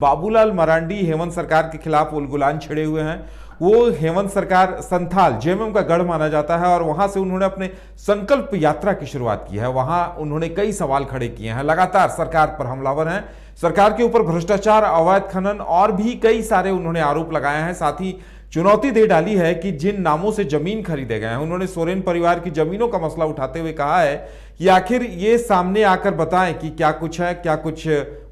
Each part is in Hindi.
बाबूलाल मरांडी हेमंत सरकार के खिलाफ उलगुलान छिड़े हुए हैं। वो हेमंत सरकार संथाल जेएमएम का गढ़ माना जाता है और वहां से उन्होंने अपने संकल्प यात्रा की शुरुआत की है। वहां उन्होंने कई सवाल खड़े किए हैं, लगातार सरकार पर हमलावर हैं, सरकार के ऊपर भ्रष्टाचार, अवैध खनन और भी कई सारे उन्होंने आरोप लगाए हैं। साथ ही चुनौती दे डाली है कि जिन नामों से जमीन खरीदे गए हैं, उन्होंने सोरेन परिवार की जमीनों का मसला उठाते हुए कहा है कि आखिर ये सामने आकर बताएं कि क्या कुछ है, क्या कुछ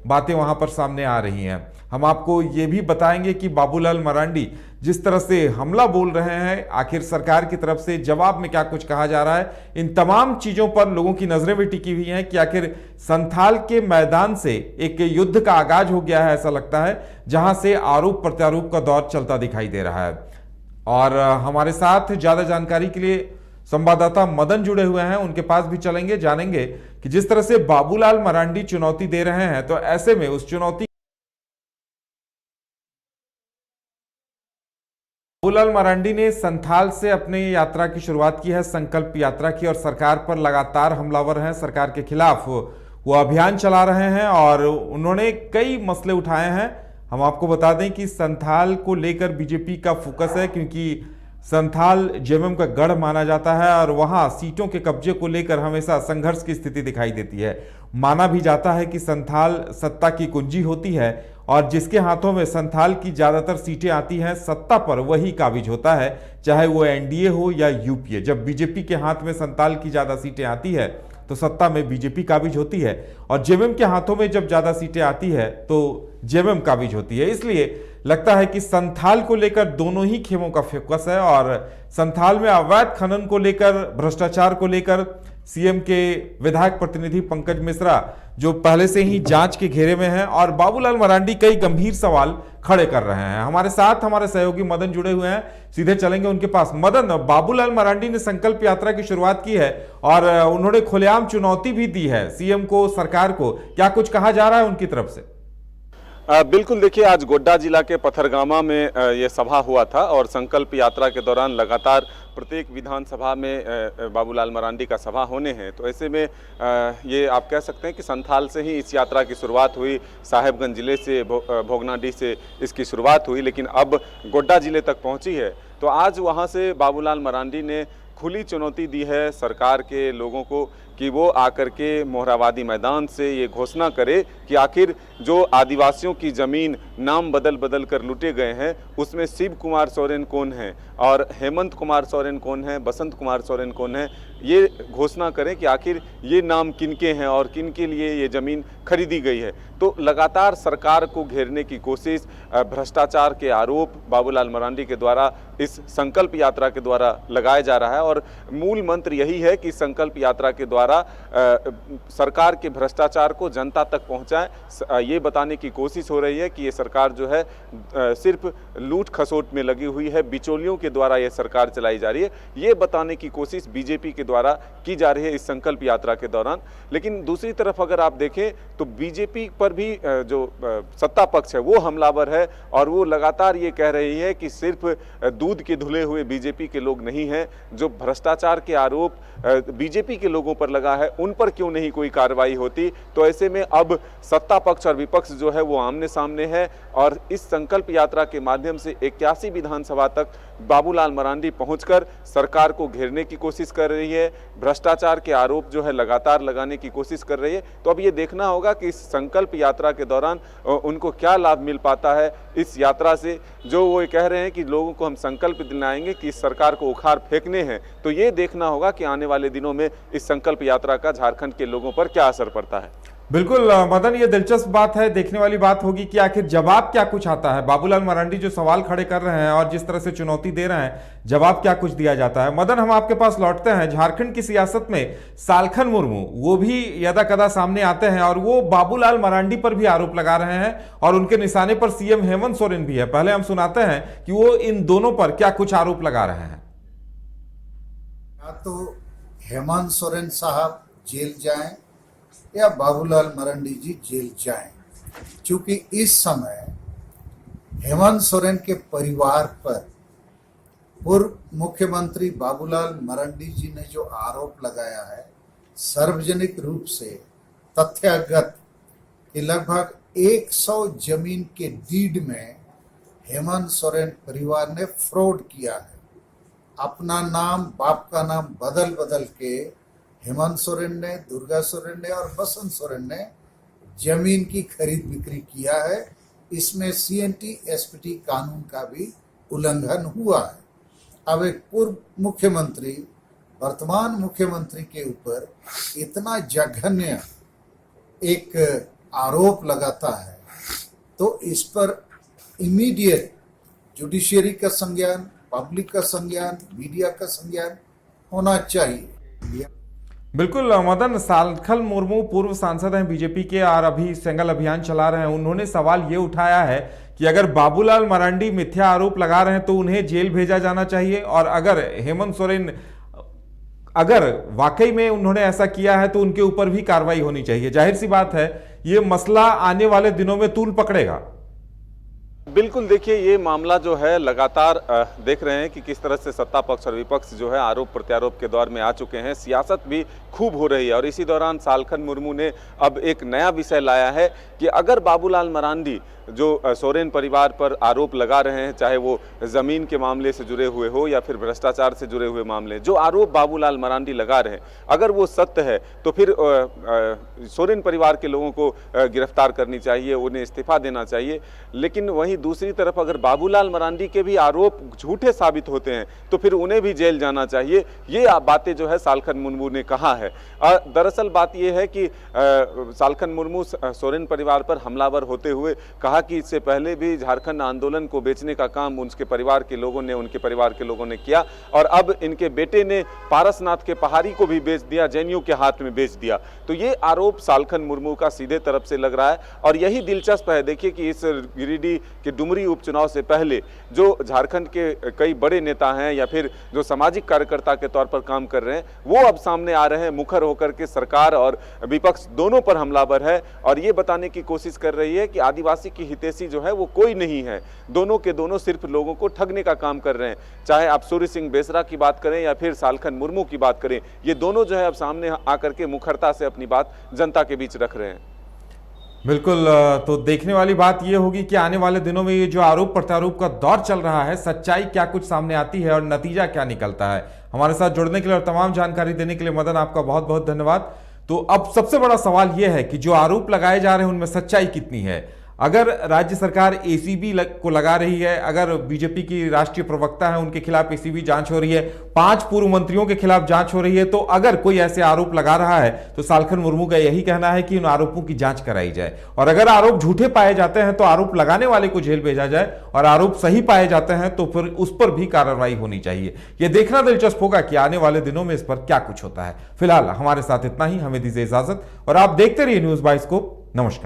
बातें वहां पर सामने आ रही हैं। हम आपको ये भी बताएंगे कि बाबूलाल मरांडी जिस तरह से हमला बोल रहे हैं, आखिर सरकार की तरफ से जवाब में क्या कुछ कहा जा रहा है, इन तमाम चीजों पर लोगों की नजरें भी टिकी हुई हैं कि आखिर संथाल के मैदान से एक युद्ध का आगाज हो गया है, ऐसा लगता है, जहां से आरोप प्रत्यारोप का दौर चलता दिखाई दे रहा है। और हमारे साथ ज्यादा जानकारी के लिए संवाददाता मदन जुड़े हुए हैं, उनके पास भी चलेंगे, जानेंगे कि जिस तरह से बाबूलाल मरांडी चुनौती दे रहे हैं, तो ऐसे में उस चुनौती बाबूलाल मरांडी ने संथाल से अपनी यात्रा की शुरुआत की है, संकल्प यात्रा की, और सरकार पर लगातार हमलावर हैं, सरकार के खिलाफ वो अभियान चला रहे हैं और उन्होंने कई मसले उठाए हैं। हम आपको बता दें कि संथाल को लेकर बीजेपी का फोकस है, क्योंकि संथाल जेएमएम का गढ़ माना जाता है और वहां सीटों के कब्जे को लेकर हमेशा संघर्ष की स्थिति दिखाई देती है। माना भी जाता है कि संथाल सत्ता की कुंजी होती है और जिसके हाथों में संथाल की ज्यादातर सीटें आती हैं, सत्ता पर वही काबिज होता है, चाहे वो एनडीए हो या यूपीए। जब बीजेपी के हाथ में संथाल की ज्यादा सीटें आती है तो सत्ता में बीजेपी काबिज होती है, और जेएमएम के हाथों में जब ज्यादा सीटें आती है तो जेएमएम काबिज होती है। इसलिए लगता है कि संथाल को लेकर दोनों ही खेमों का फोकस है और संथाल में अवैध खनन को लेकर, भ्रष्टाचार को लेकर सीएम के विधायक प्रतिनिधि पंकज मिश्रा जो पहले से ही जांच के घेरे में हैं, और बाबूलाल मरांडी कई गंभीर सवाल खड़े कर रहे हैं। हमारे साथ हमारे सहयोगी मदन जुड़े हुए हैं, सीधे चलेंगे उनके पास। मदन, बाबूलाल मरांडी ने संकल्प यात्रा की शुरुआत की है और उन्होंने खुलेआम चुनौती भी दी है सीएम को, सरकार को। क्या कुछ कहा जा रहा है उनकी तरफ से? बिल्कुल, देखिए, आज गोड्डा जिला के पथरगामा में ये सभा हुआ था और संकल्प यात्रा के दौरान लगातार प्रत्येक विधानसभा में बाबूलाल मरांडी का सभा होने हैं। तो ऐसे में ये आप कह सकते हैं कि संथाल से ही इस यात्रा की शुरुआत हुई, साहेबगंज जिले से, भोगनाडीह से इसकी शुरुआत हुई, लेकिन अब गोड्डा जिले तक पहुंची है। तो आज वहां से बाबूलाल मरांडी ने खुली चुनौती दी है सरकार के लोगों को कि वो आकर के मोहराबादी मैदान से ये घोषणा करे कि आखिर जो आदिवासियों की ज़मीन नाम बदल बदल कर लूटे गए हैं, उसमें शिव कुमार सोरेन कौन है और हेमंत कुमार सोरेन कौन है, बसंत कुमार सोरेन कौन है, ये घोषणा करें कि आखिर ये नाम किनके हैं और किनके लिए ये ज़मीन खरीदी गई है। तो लगातार सरकार को घेरने की कोशिश, भ्रष्टाचार के आरोप बाबूलाल मरांडी के द्वारा इस संकल्प यात्रा के द्वारा लगाया जा रहा है और मूल मंत्र यही है कि संकल्प यात्रा के द्वारा सरकार के भ्रष्टाचार को जनता तक पहुंचाएं। ये बताने की कोशिश हो रही है कि ये सरकार जो है सिर्फ लूट खसोट में लगी हुई है, बिचौलियों के द्वारा ये सरकार चलाई जा रही है, ये बताने की कोशिश बीजेपी के द्वारा की जा रही है इस संकल्प यात्रा के दौरान। लेकिन दूसरी तरफ अगर आप देखें तो बीजेपी पर भी जो सत्ता पक्ष है वो हमलावर है और वो लगातार ये कह रही है कि सिर्फ दूध के धुले हुए बीजेपी के लोग नहीं हैं, जो भ्रष्टाचार के आरोप बीजेपी के लोगों पर लगा है उन पर क्यों नहीं कोई कार्रवाई होती। तो ऐसे में अब सत्ता पक्ष और विपक्ष जो है वो आमने सामने है और इस संकल्प यात्रा के माध्यम से 81 विधानसभा तक बाबूलाल मरांडी पहुंचकर सरकार को घेरने की कोशिश कर रही है, भ्रष्टाचार के आरोप जो है लगातार लगाने की कोशिश कर रही है। तो अब ये देखना होगा कि इस संकल्प यात्रा के दौरान उनको क्या लाभ मिल पाता है इस यात्रा से। जो वो कह रहे हैं कि लोगों को हम संकल्प दिलाएंगे कि इस सरकार को उखाड़ फेंकने हैं, तो ये देखना होगा कि आने वाले दिनों में इस संकल्प यात्रा का झारखंड के लोगों पर क्या असर पड़ता है। बिल्कुल मदन, ये दिलचस्प बात है, देखने वाली बात होगी कि आखिर जवाब क्या कुछ आता है। बाबूलाल मरांडी जो सवाल खड़े कर रहे हैं और जिस तरह से चुनौती दे रहे हैं, जवाब क्या कुछ दिया जाता है। मदन, हम आपके पास लौटते हैं। झारखंड की सियासत में सालखन मुर्मू वो भी यदा कदा सामने आते हैं और वो बाबूलाल मरांडी पर भी आरोप लगा रहे हैं और उनके निशाने पर सीएम हेमंत सोरेन भी है। पहले हम सुनाते हैं कि वो इन दोनों पर क्या कुछ आरोप लगा रहे हैं। या तो हेमंत सोरेन साहब जेल जाएं या बाबूलाल मरांडी जी जेल जाएं, क्योंकि इस समय हेमंत सोरेन के परिवार पर पूर्व मुख्यमंत्री बाबूलाल मरांडी जी ने जो आरोप लगाया है, सार्वजनिक रूप से तथ्यगत कि लगभग 100 जमीन के डीड में हेमंत सोरेन परिवार ने फ्रॉड किया है। अपना नाम, बाप का नाम बदल बदल के हेमंत सोरेन ने, दुर्गा सोरेन ने और बसंत सोरेन ने जमीन की खरीद बिक्री किया है। इसमें CNT SPT कानून का भी उल्लंघन हुआ है। अब एक पूर्व मुख्यमंत्री वर्तमान मुख्यमंत्री के ऊपर इतना जघन्य एक आरोप लगाता है तो इस पर इमीडिएट जुडिशियरी का संज्ञान, पब्लिक का संज्ञान, मीडिया का संज्ञान होना चाहिए। बिल्कुल मदन, सालखन मुर्मू पूर्व सांसद हैं बीजेपी के और अभी सेंगल अभियान चला रहे हैं। उन्होंने सवाल ये उठाया है कि अगर बाबूलाल मरांडी मिथ्या आरोप लगा रहे हैं तो उन्हें जेल भेजा जाना चाहिए, और अगर हेमंत सोरेन अगर वाकई में उन्होंने ऐसा किया है तो उनके ऊपर भी कार्रवाई होनी चाहिए। जाहिर सी बात है ये मसला आने वाले दिनों में तूल पकड़ेगा। बिल्कुल, देखिए ये मामला जो है लगातार देख रहे हैं कि किस तरह से सत्ता पक्ष और विपक्ष जो है आरोप प्रत्यारोप के दौर में आ चुके हैं। सियासत भी खूब हो रही है और इसी दौरान सालखन मुर्मू ने अब एक नया विषय लाया है कि अगर बाबूलाल मरांडी जो सोरेन परिवार पर आरोप लगा रहे हैं, चाहे वो ज़मीन के मामले से जुड़े हुए हो या फिर भ्रष्टाचार से जुड़े हुए मामले, जो आरोप बाबूलाल मरांडी लगा रहे हैं अगर वो सत्य है तो फिर सोरेन परिवार के लोगों को गिरफ्तार करनी चाहिए, उन्हें इस्तीफा देना चाहिए। लेकिन वहीं दूसरी तरफ अगर बाबूलाल मरांडी के भी आरोप झूठे साबित होते हैं तो फिर उन्हें भी जेल जाना चाहिए। ये बातें जो है सालखन मुर्मू ने कहा है। दरअसल बात यह है कि सालखन मुर्मू सोरेन परिवार पर हमलावर होते हुए कहा कि इससे पहले भी झारखंड आंदोलन को बेचने का काम उनके परिवार के लोगों ने किया और अब इनके बेटे ने पारसनाथ के पहाड़ी को भी बेच दिया, जैनियों के हाथ में बेच दिया। तो ये आरोप सालखन मुर्मू का सीधे तरफ से लग रहा है और यही दिलचस्प है। देखिए कि इस गिरिडीह के डुमरी उपचुनाव से पहले जो झारखंड के कई बड़े नेता हैं या फिर जो सामाजिक कार्यकर्ता के तौर पर काम कर रहे हैं वो अब सामने आ रहे हैं, मुखर होकर के सरकार और विपक्ष दोनों पर हमलावर है और ये बताने की कोशिश कर रही है कि आदिवासी की हितैषी जो है वो कोई नहीं है। दोनों के दोनों सिर्फ लोगों को ठगने का काम कर रहे हैं। चाहे आप सूर्य सिंह बेसरा की बात करें या फिर सालखन मुर्मू की बात करें, ये दोनों जो है अब सामने आकर के मुखरता से अपनी बात जनता के बीच रख रहे हैं। बिल्कुल, तो देखने वाली बात यह होगी कि आने वाले दिनों में ये जो आरोप प्रत्यारोप का दौर चल रहा है, सच्चाई क्या कुछ सामने आती है और नतीजा क्या निकलता है। हमारे साथ जुड़ने के लिए और तमाम जानकारी देने के लिए मदन आपका बहुत बहुत धन्यवाद। तो अब सबसे बड़ा सवाल यह है कि जो आरोप लगाए जा रहे हैं उनमें सच्चाई कितनी है। अगर राज्य सरकार ACB को लगा रही है, अगर बीजेपी की राष्ट्रीय प्रवक्ता है उनके खिलाफ ACB जांच हो रही है, 5 पूर्व मंत्रियों के खिलाफ जांच हो रही है, तो अगर कोई ऐसे आरोप लगा रहा है तो सालखन मुर्मू का यही कहना है कि उन आरोपों की जांच कराई जाए और अगर आरोप झूठे पाए जाते हैं तो आरोप लगाने वाले को जेल भेजा जाए और आरोप सही पाए जाते हैं तो फिर उस पर भी कार्रवाई होनी चाहिए। यह देखना दिलचस्प होगा कि आने वाले दिनों में इस पर क्या कुछ होता है। फिलहाल हमारे साथ इतना ही, हमें दीजिए इजाजत और आप देखते रहिए न्यूज़ बाइस्कोप। नमस्कार।